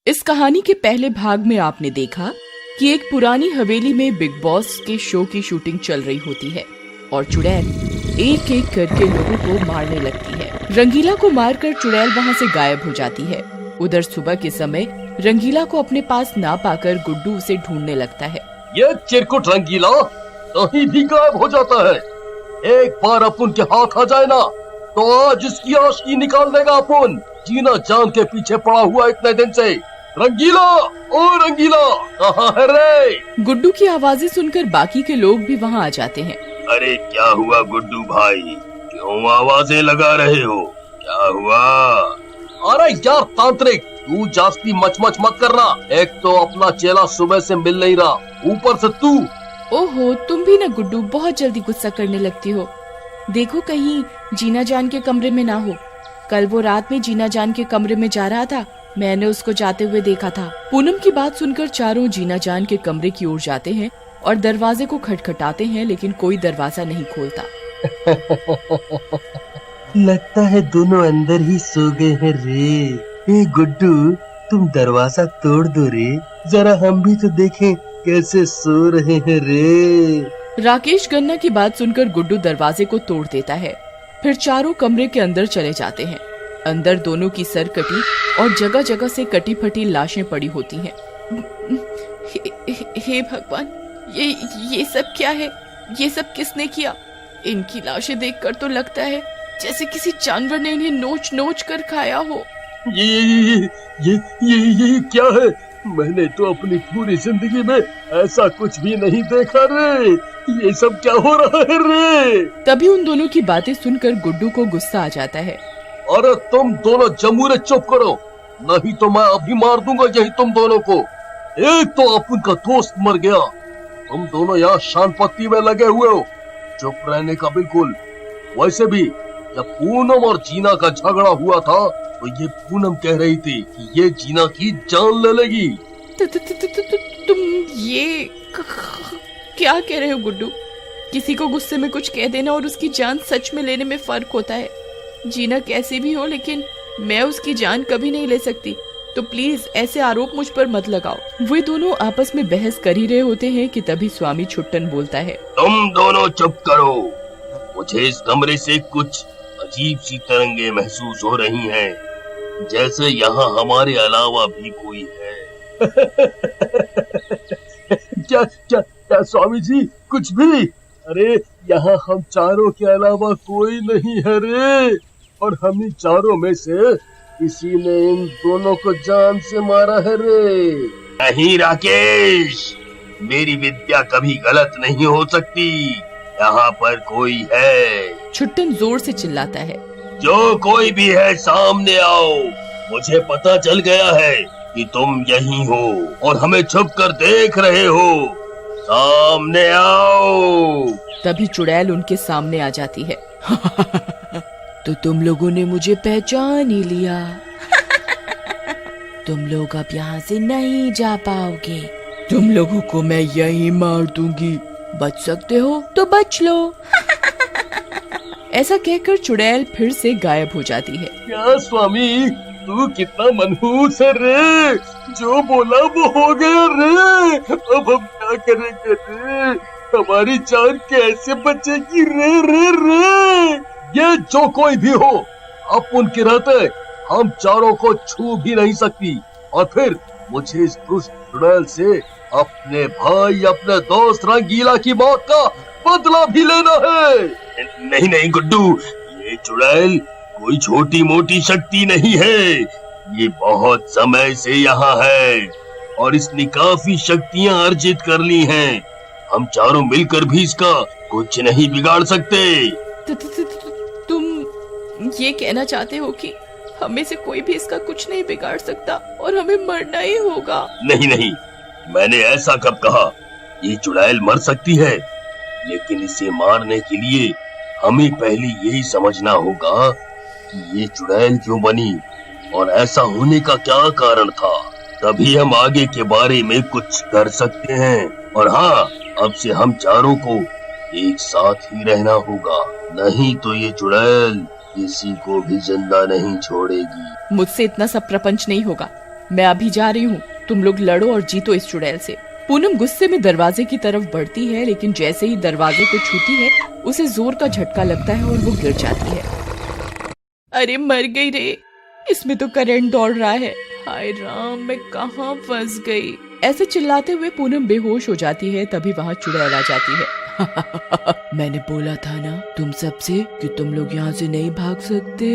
इस कहानी के पहले भाग में आपने देखा कि एक पुरानी हवेली में बिग बॉस के शो की शूटिंग चल रही होती है और चुड़ैल एक एक करके लोगों को मारने लगती है। रंगीला को मारकर चुड़ैल वहाँ से गायब हो जाती है। उधर सुबह के समय रंगीला को अपने पास ना पाकर गुड्डू उसे ढूंढने लगता है। ये चिरकुट रंगीला कहीं भी गायब हो जाता है। एक बार अपन के हाथ आ जाए ना तो आज इसकी आशिकी निकाल देगा अपन। जीना जान के पीछे पड़ा हुआ इतने दिन से। रंगीला, ओ रंगीला, कहाँ है रे? गुड्डू की आवाजें सुनकर बाकी के लोग भी वहाँ आ जाते हैं। अरे क्या हुआ गुड्डू भाई, क्यों आवाजें लगा रहे हो? क्या हुआ? अरे यार तांत्रिक, तू जास्ती मच मत करना। एक तो अपना चेला सुबह से मिल नहीं रहा, ऊपर से तू। ओहो, तुम भी ना गुड्डू बहुत जल्दी गुस्सा करने लगती हो। देखो कहीं जीना जान के कमरे में ना हो। कल वो रात में जीना जान के कमरे में जा रहा था, मैंने उसको जाते हुए देखा था। पूनम की बात सुनकर चारों जीना जान के कमरे की ओर जाते हैं और दरवाजे को खटखटाते हैं, लेकिन कोई दरवाजा नहीं खोलता। लगता है दोनों अंदर ही सो गए हैं रे। ए गुड्डू, तुम दरवाजा तोड़ दो रे, जरा हम भी तो देखें कैसे सो रहे हैं रे। राकेश गन्ना की बात सुनकर गुड्डू दरवाजे को तोड़ देता है। फिर चारों कमरे के अंदर चले जाते हैं। अंदर दोनों की सर कटी और जगह जगह से कटी फटी लाशें पड़ी होती हैं। हे भगवान, ये सब क्या है? ये सब किसने किया? इनकी लाशें देखकर तो लगता है जैसे किसी जानवर ने इन्हें नोच नोच कर खाया हो। ये क्या है? मैंने तो अपनी पूरी जिंदगी में ऐसा कुछ भी नहीं देखा रे। ये सब क्या हो रहा है रे? तभी उन दोनों की बातें सुनकर गुड्डू को गुस्सा आ जाता है। अरे तुम दोनों जमूरे चुप करो, नहीं तो मैं अभी मार दूंगा यही तुम दोनों को। एक तो अपन का दोस्त मर गया, तुम दोनों यहाँ शान पत्ती में लगे हुए हो। चुप रहने का बिल्कुल। वैसे भी जब पूनम और जीना का झगड़ा हुआ था तो ये पूनम कह रही थी कि ये जीना की जान ले लेगी। तुम ये क्या कह रहे हो गुड्डू? किसी को गुस्से में कुछ कह देना और उसकी जान सच में लेने में फर्क होता है। जीना कैसी भी हो, लेकिन मैं उसकी जान कभी नहीं ले सकती, तो प्लीज ऐसे आरोप मुझ पर मत लगाओ। वे दोनों आपस में बहस कर ही रहे होते हैं कि तभी स्वामी छुट्टन बोलता है। तुम दोनों चुप करो, मुझे इस कमरे से कुछ अजीब सी तरंगे महसूस हो रही हैं, जैसे यहाँ हमारे अलावा भी कोई है। क्या क्या क्या स्वामी जी, कुछ भी? अरे यहाँ हम चारों के अलावा कोई नहीं है रे, और हम ही चारों में से किसी ने इन दोनों को जान से मारा है रे। नहीं राकेश, मेरी विद्या कभी गलत नहीं हो सकती। यहाँ पर कोई है। छुट्टन जोर से चिल्लाता है। जो कोई भी है सामने आओ। मुझे पता चल गया है कि तुम यहीं हो और हमें छुप कर देख रहे हो। सामने आओ। तभी चुड़ैल उनके सामने आ जाती है। तो तुम लोगों ने मुझे पहचान ही लिया। तुम लोग अब यहाँ से नहीं जा पाओगे। तुम लोगों को मैं यहीं मार दूंगी। बच सकते हो तो बच लो। ऐसा कहकर चुड़ैल फिर से गायब हो जाती है। क्या स्वामी, तू कितना मनहूस है रे। जो बोला वो हो गया रे। अब हम क्या करेंगे रे? हमारी जान कैसे बचेगी रे रे रे? ये जो कोई भी हो, अब उनके रहते हम चारों को छू भी नहीं सकती। और फिर मुझे इस दुष्ट चुड़ैल से अपने भाई, अपने दोस्त रंगीला की मौत का बदला भी लेना है। नहीं नहीं गुड्डू, ये चुड़ैल कोई छोटी मोटी शक्ति नहीं है। ये बहुत समय से यहाँ है और इसने काफी शक्तियाँ अर्जित कर ली हैं। हम चारों मिलकर भी इसका कुछ नहीं बिगाड़ सकते। तुम ये कहना चाहते हो कि हमें से कोई भी इसका कुछ नहीं बिगाड़ सकता और हमें मरना ही होगा? नहीं नहीं, मैंने ऐसा कब कहा? ये चुड़ैल मर सकती है, लेकिन इसे मारने के लिए हमें पहले यही समझना होगा कि ये चुड़ैल क्यों बनी और ऐसा होने का क्या कारण था। तभी हम आगे के बारे में कुछ कर सकते हैं। और हाँ, अब से हम चारों को एक साथ ही रहना होगा, नहीं तो ये चुड़ैल किसी को भी जिंदा नहीं छोड़ेगी। मुझसे इतना सब प्रपंच नहीं होगा, मैं अभी जा रही हूँ, तुम लोग लड़ो और जीतो इस चुड़ैल से। पूनम गुस्से में दरवाजे की तरफ बढ़ती है, लेकिन जैसे ही दरवाजे को छूती है उसे जोर का झटका लगता है और वो गिर जाती है। अरे मर गई रे, इसमें तो करंट दौड़ रहा है, हाय राम मैं कहाँ फंस गई। ऐसे चिल्लाते हुए पूनम बेहोश हो जाती है, तभी वहाँ चुड़ैल आ जाती है। मैंने बोला था ना तुम सबसे कि तुम लोग यहाँ से नहीं भाग सकते,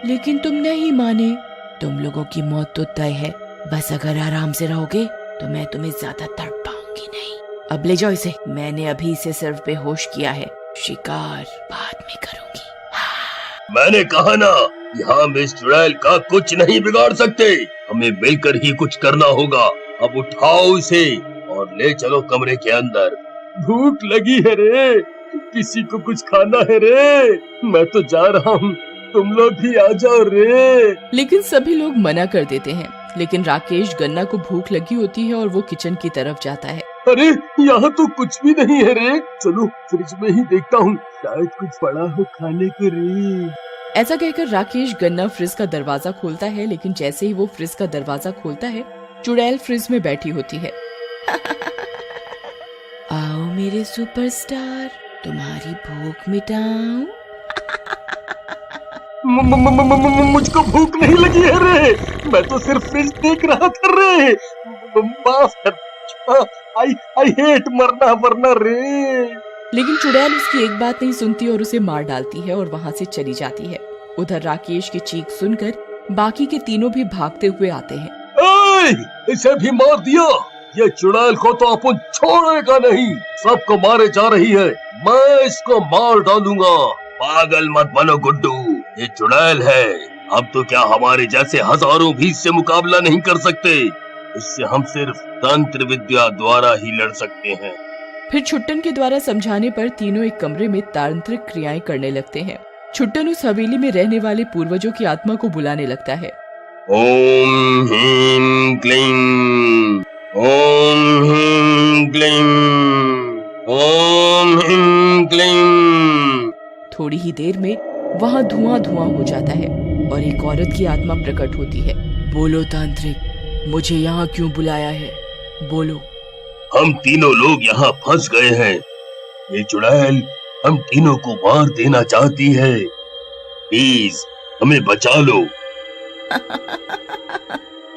लेकिन तुम नहीं माने। तुम लोगों की मौत तो तय है, बस अगर आराम से रहोगे तो मैं तुम्हें ज्यादा तड़प पाऊंगी नहीं। अब ले जाओ इसे, मैंने अभी इसे सिर्फ बेहोश किया है, शिकार बाद में करूंगी। मैंने कहा ना, यहाँ हम इस चुड़ैल का कुछ नहीं बिगाड़ सकते, हमें मिलकर ही कुछ करना होगा। अब उठाओ इसे और ले चलो कमरे के अंदर। भूख लगी है रे, किसी को कुछ खाना है रे, मैं तो जा रहा हूँ, तुम लोग भी आ जाओ रे। लेकिन सभी लोग मना कर देते हैं। लेकिन राकेश गन्ना को भूख लगी होती है और वो किचन की तरफ जाता है। अरे यहाँ तो कुछ भी नहीं है रे, चलो फ्रिज में ही देखता हूँ, शायद कुछ पड़ा हो खाने को रे। ऐसा कहकर राकेश गन्ना फ्रिज का दरवाजा खोलता है, लेकिन जैसे ही वो फ्रिज का दरवाजा खोलता है चुड़ैल फ्रिज में बैठी होती है। आओ मेरे सुपरस्टार, तुम्हारी भूख मिटाऊं। मुझको भूख नहीं लगी है रे, मैं तो सिर्फ फ्रिज देख रहा था रे, माफ कर, आई हेट मरना वरना रे। लेकिन चुड़ैल उसकी एक बात नहीं सुनती और उसे मार डालती है और वहाँ से चली जाती है। उधर राकेश की चीख सुनकर बाकी के तीनों भी भागते हुए आते हैं। इसे भी मार दिया, ये चुड़ैल को तो अपन छोड़ेगा नहीं, सबको मारे जा रही है, मैं इसको मार डालूंगा। पागल मत बनो गुड्डू, ये चुड़ैल है, अब तो क्या हमारे जैसे हजारों भी इससे मुकाबला नहीं कर सकते, इससे हम सिर्फ तंत्र विद्या द्वारा ही लड़ सकते हैं। फिर छुट्टन के द्वारा समझाने पर तीनों एक कमरे में तांत्रिक क्रियाएं करने लगते हैं। छुट्टन उस हवेली में रहने वाले पूर्वजों की आत्मा को बुलाने लगता है। ओम ह्रीं क्लीं, ओम ह्रीं क्लीं, ओम ह्रीं क्लीं। थोड़ी ही देर में वहाँ धुआं धुआं हो जाता है और एक औरत की आत्मा प्रकट होती है। बोलो तांत्रिक, मुझे यहाँ क्यों बुलाया है, बोलो। हम तीनों लोग यहाँ फंस गए हैं, ये चुड़ैल हम तीनों को मार देना चाहती है, प्लीज हमें बचा लो।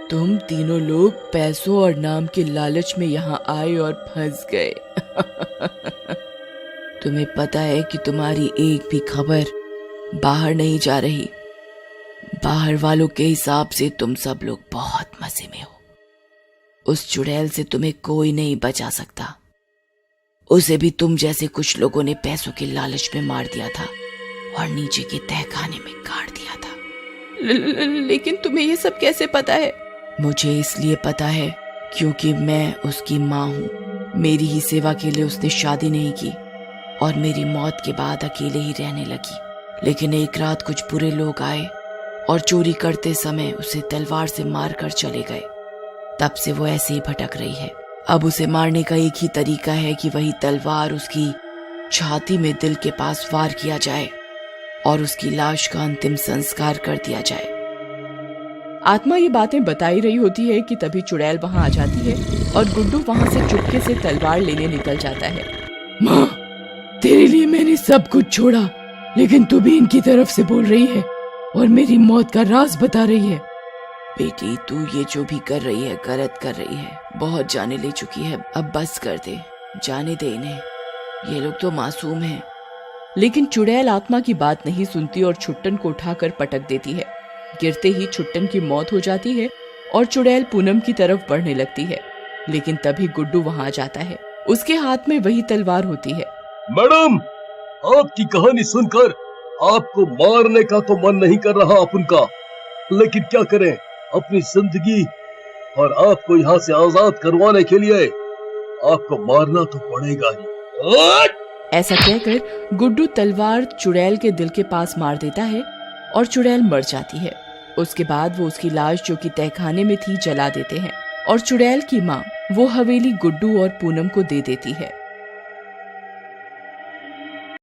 तुम तीनों लोग पैसों और नाम के लालच में यहाँ आए और फंस गए। तुम्हें पता है कि तुम्हारी एक भी खबर बाहर नहीं जा रही, बाहर वालों के हिसाब से तुम सब लोग बहुत मजे में हो। उस चुड़ैल से तुम्हें कोई नहीं बचा सकता, उसे भी तुम जैसे कुछ लोगों ने पैसों के लालच में मार दिया था और नीचे के तहखाने में गाड़ दिया था। लेकिन तुम्हें ये सब कैसे पता है? मुझे इसलिए पता है क्योंकि मैं उसकी माँ हूँ। मेरी ही सेवा के लिए उसने शादी नहीं की और मेरी मौत के बाद अकेले ही रहने लगी। लेकिन एक रात कुछ बुरे लोग आए और चोरी करते समय उसे तलवार से मार कर चले गए। तब से वो ऐसे ही भटक रही है। अब उसे मारने का एक ही तरीका है कि वही तलवार उसकी छाती में दिल के पास वार किया जाए और उसकी लाश का अंतिम संस्कार कर दिया जाए। आत्मा ये बातें बताई रही होती है कि तभी चुड़ैल वहां आ जाती है और गुड्डू वहां से चुपके से तलवार लेने निकल जाता है। माँ, तेरे लिए मैंने सब कुछ छोड़ा, लेकिन तू भी इनकी तरफ से बोल रही है और मेरी मौत का राज बता रही है। बेटी, तू ये जो भी कर रही है गलत कर रही है, बहुत जाने ले चुकी है, अब बस कर दे, जाने दे इन्हें, ये लोग तो मासूम हैं। लेकिन चुड़ैल आत्मा की बात नहीं सुनती और छुट्टन को उठाकर पटक देती है। गिरते ही छुट्टन की मौत हो जाती है और चुड़ैल पूनम की तरफ बढ़ने लगती है। लेकिन तभी गुड्डू वहां आ जाता है, उसके हाथ में वही तलवार होती है। मैडम, आपकी कहानी सुनकर आपको मारने का तो मन नहीं कर रहा अपन का, लेकिन क्या करें, अपनी जिंदगी और आपको यहाँ से आजाद करवाने के लिए आपको मारना तो पड़ेगा ही। ऐसा कहकर गुड्डू तलवार चुड़ैल के दिल के पास मार देता है और चुड़ैल मर जाती है। उसके बाद वो उसकी लाश जो कि तहखाने में थी जला देते हैं और चुड़ैल की माँ वो हवेली गुड्डू और पूनम को दे देती है।